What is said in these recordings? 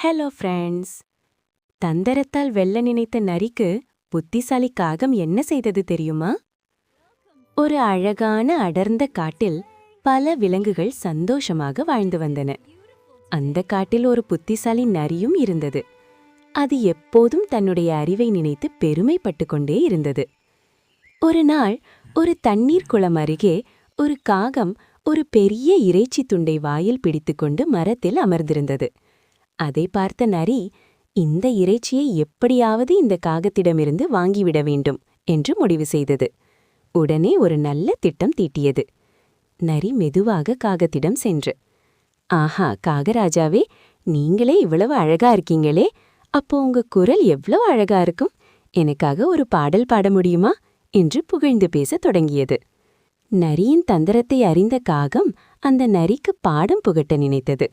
Hello friends. தந்தரத்தால் வெல்ல நினைத்த நரிக்கு புத்திசாலி காகம் என்ன செய்தது தெரியுமா? ஒரு அழகான அடர்ந்த காட்டில் பல விலங்குகள் சந்தோஷமாக வாழ்ந்து வந்தன. அந்த காட்டில் ஒரு புத்திசாலி நரியும் இருந்தது. அது எப்போதும் தன்னுடைய அறிவை நினைத்து பெருமைப்பட்டு கொண்டே இருந்தது. ஒரு நாள் ஒரு தண்ணீர் குளம் அருகே ஒரு காகம் ஒரு பெரிய இறைச்சி துண்டை வாயில் பிடித்துக்கொண்டு மரத்தில் அமர்ந்திருந்தது. அதை பார்த்த நரி, இந்த இறைச்சியை எப்படியாவது இந்த காகத்திடமிருந்து வாங்கிவிட வேண்டும் என்று முடிவு செய்தது. உடனே ஒரு நல்ல திட்டம் தீட்டியது. நரி மெதுவாக காகத்திடம் சென்று, ஆஹா காகராஜாவே, நீங்களே இவ்வளவு அழகா இருக்கீங்களே, அப்போ உங்க குரல் எவ்வளவு அழகா இருக்கும், எனக்காக ஒரு பாடல் பாட முடியுமா என்று புகழ்ந்து பேசத் தொடங்கியது. நரியின் தந்திரத்தை அறிந்த காகம் அந்த நரிக்கு பாடம் புகட்ட நினைத்தது.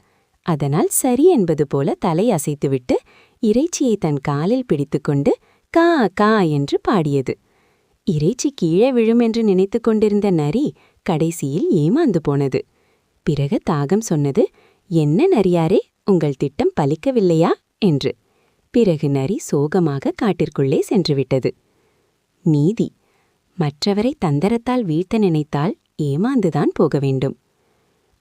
அதனால் சரி என்பது போல தலை அசைத்துவிட்டு இறைச்சியை தன் காலில் பிடித்துக்கொண்டு கா கா என்று பாடியது. இறைச்சி கீழே விழும் என்று நினைத்து கொண்டிருந்த நரி கடைசியில் ஏமாந்து போனது. பிறகு காகம் சொன்னது, என்ன நரியாரே, உங்கள் திட்டம் பலிக்கவில்லையா என்று. பிறகு நரி சோகமாக காட்டிற்குள்ளே சென்றுவிட்டது. நீதி: மற்றவரை தந்தரத்தால் வீழ்த்த நினைத்தால் ஏமாந்துதான் போக வேண்டும்.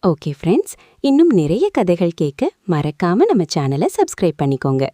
ஓகே ஃப்ரெண்ட்ஸ், இன்னும் நிறைய கதைகள் கேட்க மறக்காம நம்ம சேனலை சப்ஸ்கிரைப் பண்ணிக்கோங்க.